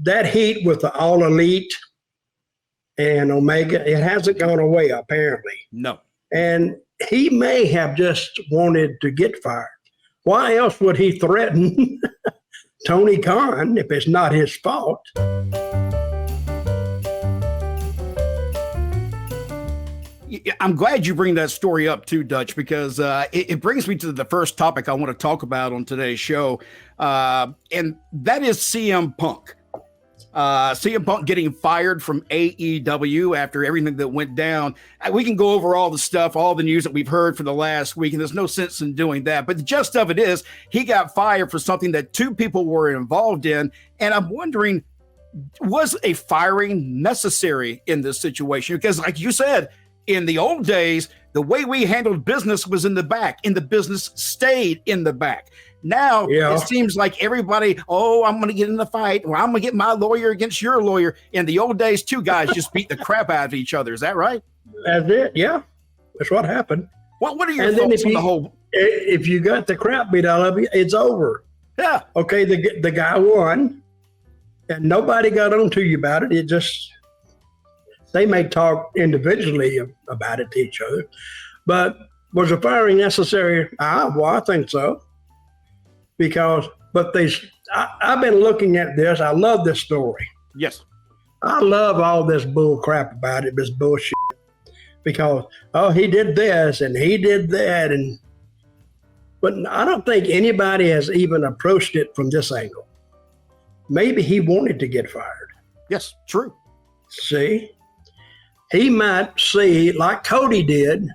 that heat with the All Elite and Omega, it hasn't gone away, apparently. No. And he may have just wanted to get fired. Why else would he threaten Tony Khan if it's not his fault? I'm glad you bring that story up too, Dutch, because it brings me to the first topic I want to talk about on today's show, and that is CM Punk. CM Punk getting fired from AEW after everything that went down. We can go over all the stuff, all the news that we've heard for the last week, and there's no sense in doing that. But the gist of it is he got fired for something that two people were involved in, and I'm wondering, was a firing necessary in this situation? Because like you said, in the old days, the way we handled business was in the back, and the business stayed in the back. Now it seems like everybody, I'm going to get in the fight, or I'm going to get my lawyer against your lawyer. In the old days, two guys just beat the crap out of each other. Is that right? That's it. Yeah, that's what happened. What are your thoughts on the whole? If you got the crap beat out of you, it's over. Yeah. Okay, the guy won, and nobody got on to you about it. It just, they may talk individually about it to each other, but was a firing necessary? Well, I think so. But I've been looking at this. I love this story. Yes. I love all this bull crap about it, this bullshit. Because, he did this and he did that. But I don't think anybody has even approached it from this angle. Maybe he wanted to get fired. Yes, true. See? He might see, like Cody did,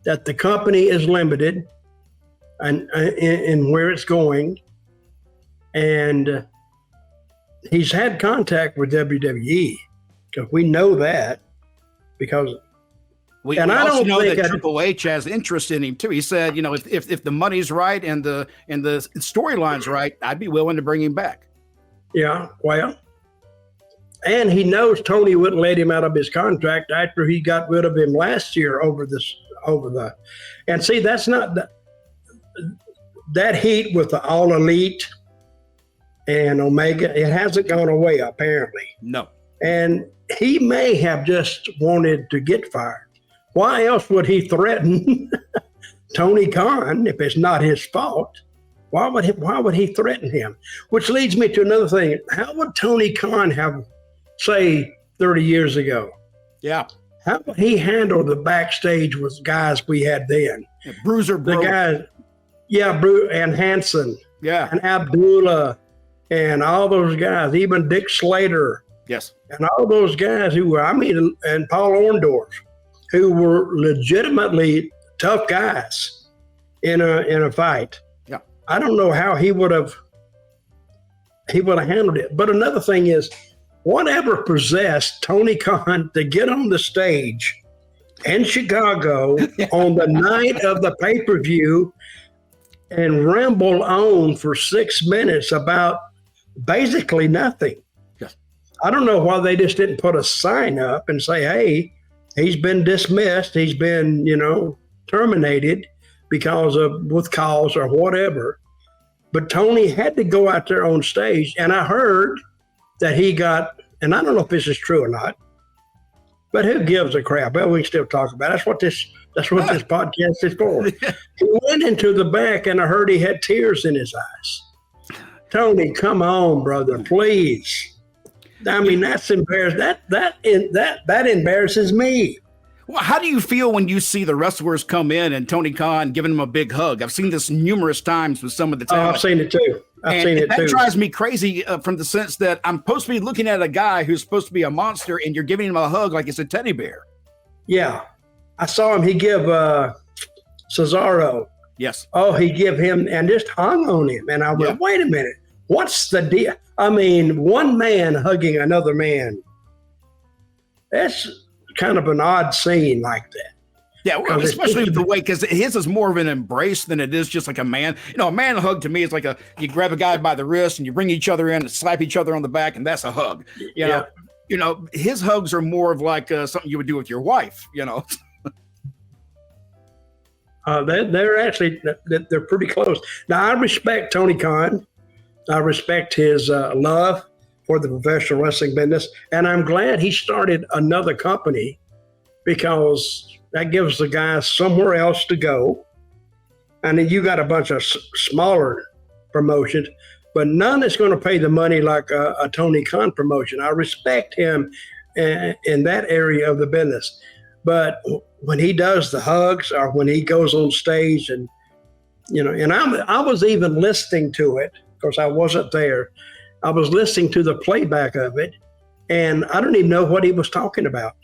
that the company is limited and where it's going, and he's had contact with WWE, because we know that, because we also know that Triple H has interest in him too. He said, if the money's right and the storyline's right, I'd be willing to bring him back. Yeah, well, and he knows Tony wouldn't let him out of his contract after he got rid of him last year and see, that's not that heat with the All Elite and Omega, it hasn't gone away, apparently. No. And he may have just wanted to get fired. Why else would he threaten Tony Khan if it's not his fault? Why would he threaten him? Which leads me to another thing. How would Tony Khan have, say, 30 years ago? Yeah. How would he handle the backstage with guys we had then? Yeah, Bruiser, the guys, and Hanson, and Abdullah, and all those guys, even Dick Slater, yes, and all those guys and Paul Orndorff, who were legitimately tough guys in a fight. Yeah, I don't know how he would have handled it. But another thing is, whatever possessed Tony Khan to get on the stage in Chicago on the night of the pay-per-view and ramble on for 6 minutes about basically nothing. Yes. I don't know why they just didn't put a sign up and say, hey, he's been dismissed. He's been, terminated with cause or whatever. But Tony had to go out there on stage, and I heard that he got, and I don't know if this is true or not, but who gives a crap? Well, we can still talk about it. That's what this podcast is for. He went into the back, and I heard he had tears in his eyes. Tony, come on, brother, please. I mean, that's embarrassing. That embarrasses me. Well, how do you feel when you see the wrestlers come in and Tony Khan giving them a big hug? I've seen this numerous times with some of the talent. I've seen it too. That drives me crazy from the sense that I'm supposed to be looking at a guy who's supposed to be a monster, and you're giving him a hug like it's a teddy bear. Yeah. I saw him. He give Cesaro. Yes. He give him and just hung on him. And I went, wait a minute. What's the deal? I mean, one man hugging another man. That's kind of an odd scene like that. Yeah, especially the way, because his is more of an embrace than it is just like a man. A man hug to me is like you grab a guy by the wrist and you bring each other in and slap each other on the back, and that's a hug. You know, his hugs are more of like something you would do with your wife. They're actually they're pretty close. Now I respect Tony Khan. I respect his love for the professional wrestling business. And I'm glad he started another company because that gives the guys somewhere else to go. And then you got a bunch of smaller promotions, but none is going to pay the money like a Tony Khan promotion. I respect him in that area of the business. But when he does the hugs or when he goes on stage and, and I was even listening to it, of course I wasn't there. I was listening to the playback of it, and I don't even know what he was talking about.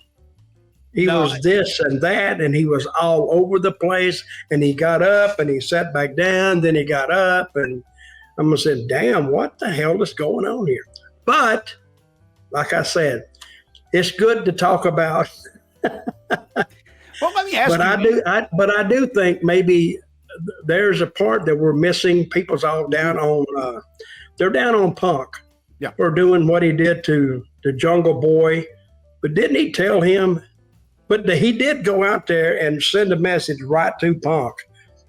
He was this and that, and he was all over the place, and he got up and he sat back down, then he got up, and I'm saying, damn, what the hell is going on here? But like I said, it's good to talk about. Well, let me ask you. But I do think maybe there's a part that we're missing. People's all down on they're down on Punk for doing what he did to the Jungle Boy. But didn't he tell him? But he did go out there and send a message right to Punk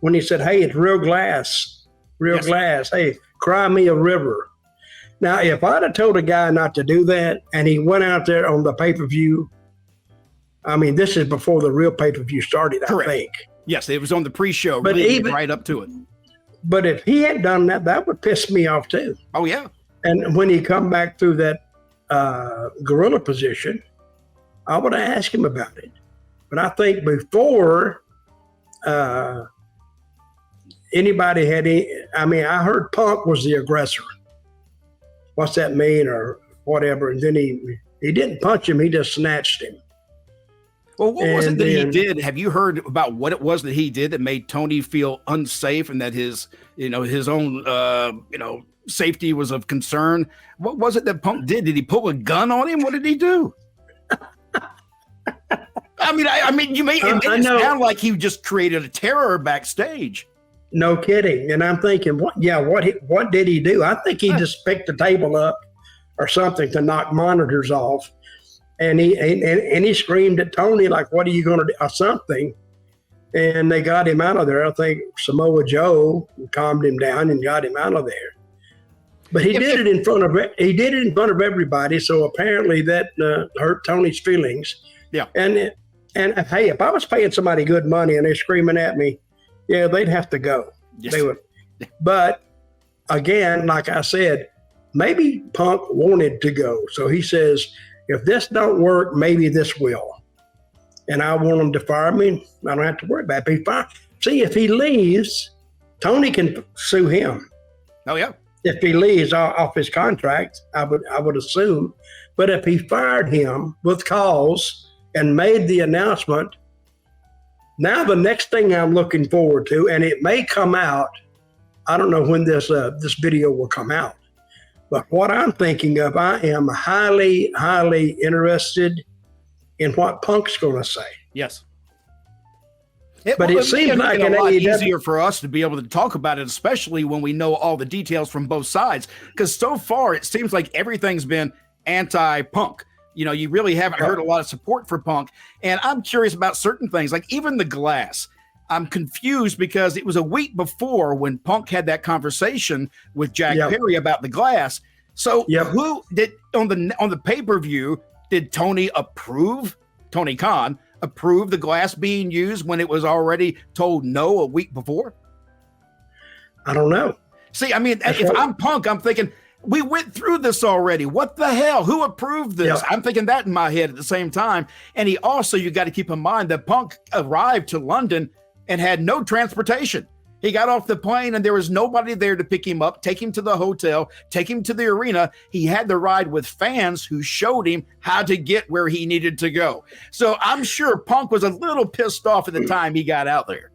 when he said, hey, it's real glass. Hey, cry me a river. Now, if I'd have told a guy not to do that and he went out there on the pay-per-view, I mean, this is before the real pay-per-view started, Correct. I think. Yes, it was on the pre-show, but even right up to it. But if he had done that, that would piss me off too. Oh, yeah. And when he come back through that gorilla position, I would have asked him about it. But I think before anybody had I heard Punk was the aggressor. What's that mean or whatever? And then he didn't punch him, he just snatched him. Well, what was it that he did? Have you heard about what it was that he did that made Tony feel unsafe and that his own safety was of concern? What was it that Punk did? Did he pull a gun on him? What did he do? I mean, you made it sound like he just created a terror backstage. No kidding. And I'm thinking, what did he do? I think he just picked the table up or something to knock monitors off. And he screamed at Tony, like, what are you going to do? Or something. And they got him out of there. I think Samoa Joe calmed him down and got him out of there. But he did it in front of everybody. So apparently that hurt Tony's feelings. Yeah. And hey, if I was paying somebody good money and they're screaming at me, yeah, they'd have to go. Yes. They would. But again, like I said, maybe Punk wanted to go. So he says, if this don't work, maybe this will. And I want him to fire me. I don't have to worry about it. If he leaves, Tony can sue him. Oh, yeah. If he leaves off his contract, I would assume. But if he fired him with cause and made the announcement, now the next thing I'm looking forward to, and it may come out, I don't know when this video will come out, but what I'm thinking of, I am highly, highly interested in what Punk's going to say. Yes. It seems like a lot easier for us to be able to talk about it, especially when we know all the details from both sides. Because so far, it seems like everything's been anti-Punk. You really haven't heard a lot of support for Punk. And I'm curious about certain things, like even the glass. I'm confused because it was a week before when Punk had that conversation with Jack Perry about the glass. So who did on the pay-per-view, did Tony Khan approve the glass being used when it was already told no a week before? I don't know. See, I mean, if I'm Punk, I'm thinking, we went through this already. What the hell? Who approved this? Yeah. I'm thinking that in my head at the same time. And you got to keep in mind that Punk arrived to London and had no transportation. He got off the plane and there was nobody there to pick him up, take him to the hotel, take him to the arena. He had to ride with fans who showed him how to get where he needed to go. So I'm sure Punk was a little pissed off at the time he got out there.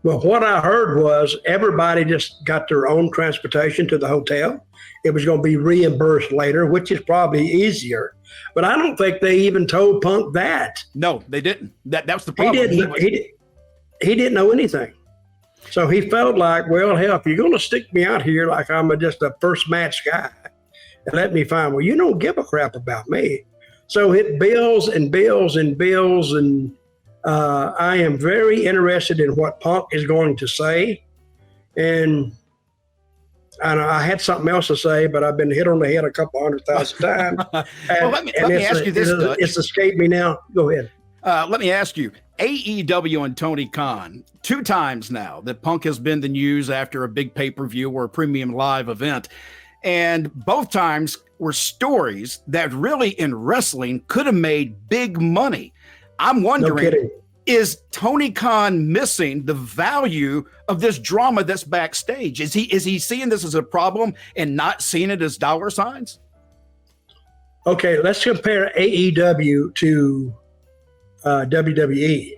Well, what I heard was everybody just got their own transportation to the hotel. It was going to be reimbursed later, which is probably easier. But I don't think they even told Punk that. No, they didn't. That's the problem. He didn't know anything. So he felt like, well, hell, if you're going to stick me out here like I'm just a first match guy and let me find, well, you don't give a crap about me. So it builds and builds and builds. And I am very interested in what Punk is going to say. And And I had something else to say, but I've been hit on the head a couple 100,000 times. Well, let me ask you this, Dutch. It's escaped me now. Go ahead. Let me ask you, AEW and Tony Khan, 2 times now that Punk has been the news after a big pay-per-view or a premium live event. And both times were stories that really in wrestling could have made big money. I'm wondering, is Tony Khan missing the value of this drama that's backstage? Is he seeing this as a problem and not seeing it as dollar signs? Okay, let's compare AEW to WWE.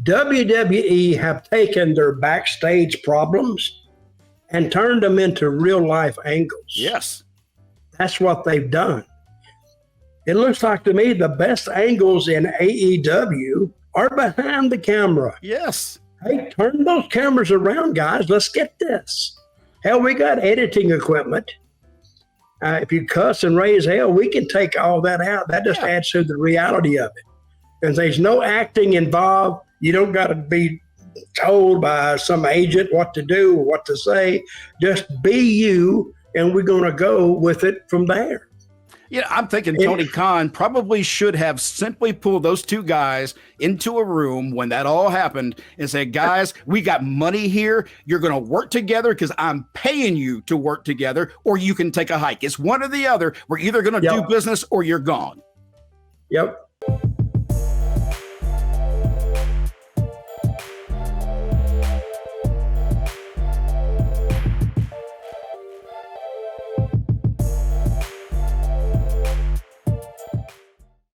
WWE have taken their backstage problems and turned them into real life angles. Yes. That's what they've done. It looks like to me the best angles in AEW are behind the camera. Yes. Hey, turn those cameras around, guys. Let's get this. Hell, we got editing equipment. If you cuss and raise hell, we can take all that out. That just adds to the reality of it. And there's no acting involved. You don't got to be told by some agent what to do or what to say. Just be you, and we're going to go with it from there. Yeah, I'm thinking Tony Khan probably should have simply pulled those 2 guys into a room when that all happened and said, guys, we got money here. You're going to work together because I'm paying you to work together, or you can take a hike. It's one or the other. We're either going to do business or you're gone. Yep.